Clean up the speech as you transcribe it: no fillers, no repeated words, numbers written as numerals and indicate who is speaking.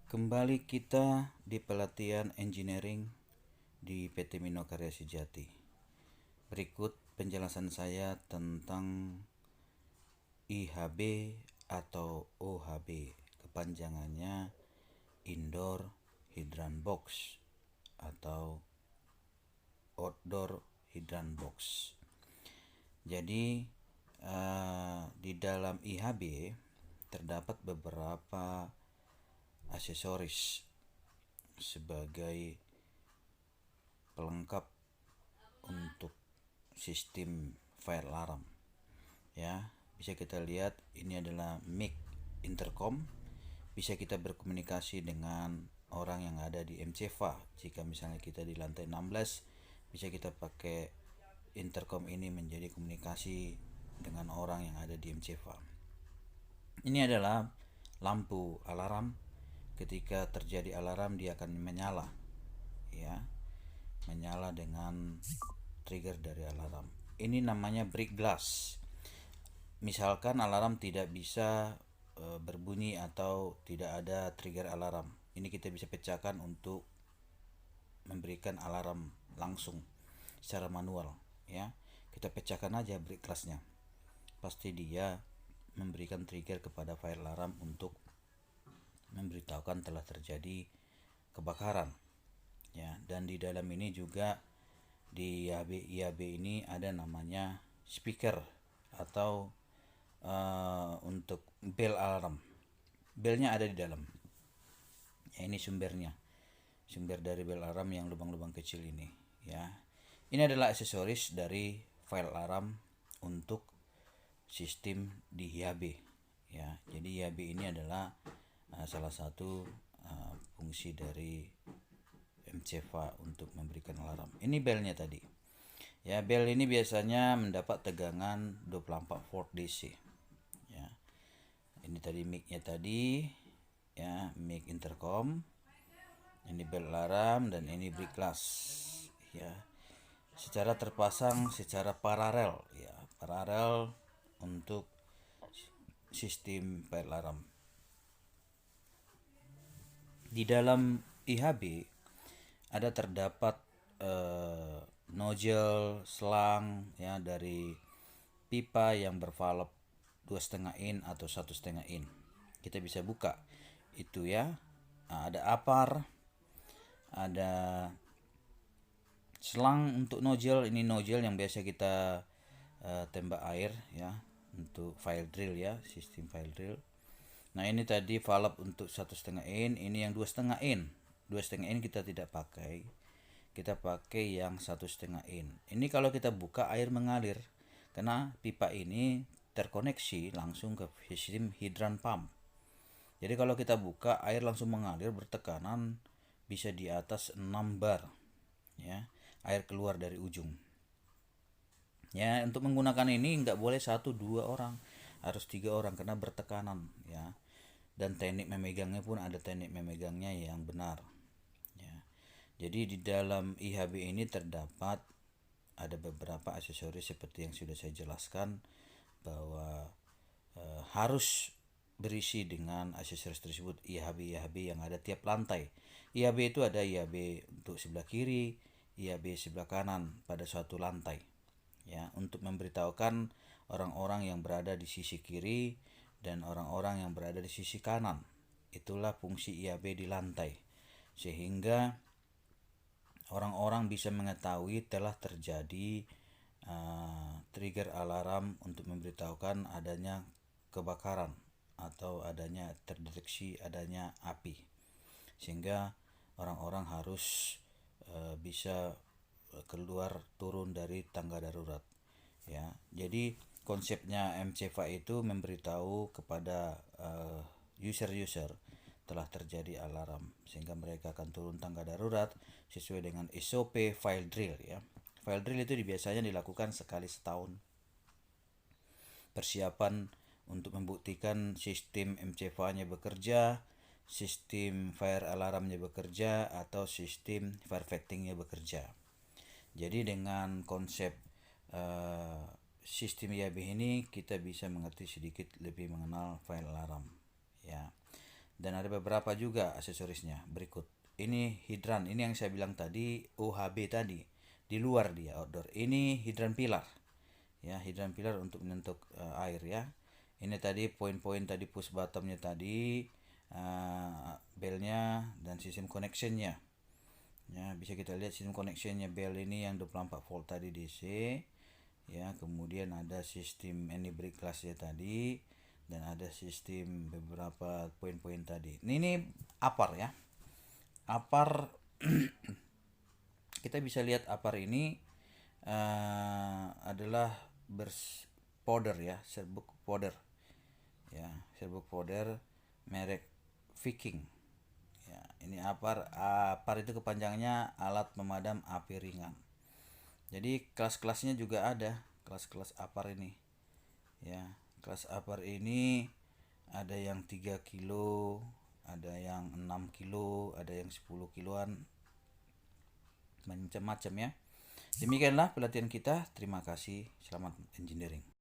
Speaker 1: Kembali kita di pelatihan engineering di PT Mino Karya Sejati. Berikut penjelasan saya tentang IHB atau OHB, kepanjangannya Indoor Hydrant Box atau Outdoor Hydrant Box. Jadi di dalam IHB terdapat beberapa aksesoris sebagai pelengkap untuk sistem fire alarm. Ya, bisa kita lihat ini adalah mic intercom. Bisa kita berkomunikasi dengan orang yang ada di MCVA. Jika misalnya kita di lantai 16, bisa kita pakai intercom ini menjadi komunikasi dengan orang yang ada di MCVA. Ini adalah lampu alarm. Ketika terjadi alarm dia akan menyala, ya, menyala dengan trigger dari alarm. Ini namanya break glass. Misalkan alarm tidak bisa berbunyi atau tidak ada trigger alarm, ini kita bisa pecahkan untuk memberikan alarm langsung secara manual, ya. Kita pecahkan aja break glassnya, pasti dia memberikan trigger kepada fire alarm untuk memberitahukan telah terjadi kebakaran, ya. Dan di dalam ini juga di IAB ini ada namanya speaker atau untuk bell alarm. Bellnya ada di dalam, ya. Ini sumber dari bell alarm yang lubang-lubang kecil ini, ya. Ini adalah aksesoris dari fire alarm untuk sistem di IAB, ya. Jadi IAB ini adalah salah satu fungsi dari MCVA untuk memberikan alarm. Ini belnya tadi. Ya, bel ini biasanya mendapat tegangan 24 volt DC. Ya. Ini tadi mic-nya tadi, ya, mic intercom. Ini bel alarm dan ini break glass, ya. Secara terpasang secara paralel, ya, paralel untuk sistem fire alarm. Di dalam IHB ada terdapat nozzle selang, ya, dari pipa yang bervalve 2,5 in atau 1,5 in. Kita bisa buka itu, ya. Nah, ada apar, ada selang untuk nozzle. Ini nozzle yang biasa kita tembak air, ya, untuk fire drill, ya, sistem fire drill. Nah, ini tadi valve untuk 1,5 in, ini yang 2,5 in. 2,5 in kita tidak pakai. Kita pakai yang 1,5 in. Ini kalau kita buka air mengalir karena pipa ini terkoneksi langsung ke sistem hidran pump. Jadi kalau kita buka air langsung mengalir bertekanan bisa di atas 6 bar, ya, air keluar dari ujung. Ya, untuk menggunakan ini nggak boleh 1-2 orang, harus 3 orang karena bertekanan, ya. Dan teknik memegangnya pun ada teknik memegangnya yang benar, ya. Jadi di dalam IHB ini terdapat ada beberapa aksesoris seperti yang sudah saya jelaskan bahwa harus berisi dengan aksesoris tersebut, IHB yang ada tiap lantai. IHB itu ada IHB untuk sebelah kiri, IHB sebelah kanan pada suatu lantai, ya, untuk memberitahukan orang-orang yang berada di sisi kiri dan orang-orang yang berada di sisi kanan. Itulah fungsi IHB di lantai, sehingga orang-orang bisa mengetahui telah terjadi trigger alarm untuk memberitahukan adanya kebakaran atau adanya terdeteksi adanya api, sehingga orang-orang harus bisa keluar turun dari tangga darurat, ya. Jadi konsepnya MCVA itu memberitahu kepada user telah terjadi alarm, sehingga mereka akan turun tangga darurat sesuai dengan SOP fire drill, ya. Fire drill itu biasanya dilakukan sekali setahun. Persiapan untuk membuktikan sistem MCVA-nya bekerja, sistem fire alarmnya bekerja, atau sistem fire fighting-nya bekerja. Jadi dengan konsep sistem IAB ini kita bisa mengerti sedikit lebih mengenal fire alarm, ya. dan ada beberapa juga aksesorisnya. Berikut ini hidran, ini yang saya bilang tadi, OHB tadi, di luar dia outdoor. Ini hidran pilar ya, hidran pilar untuk menyentuh air ya. Ini tadi poin-poin tadi, push bottomnya tadi, belnya dan sistem connectionnya ya. Bisa kita lihat sistem connectionnya, bel ini yang 24 volt tadi DC ya. Kemudian ada sistem anti break glassnya tadi, dan ada sistem beberapa poin-poin tadi. Ini apar ya, apar. Kita bisa lihat apar ini adalah powder ya, serbuk powder ya, serbuk powder merek Viking ya. Ini apar itu kepanjangannya alat pemadam api ringan. Jadi kelas-kelasnya juga ada, kelas-kelas apar ini ya. Kelas apar ini ada yang 3 kilo, ada yang 6 kilo, ada yang 10 kiloan, macam-macam ya. Demikianlah pelatihan kita. Terima kasih. Selamat engineering.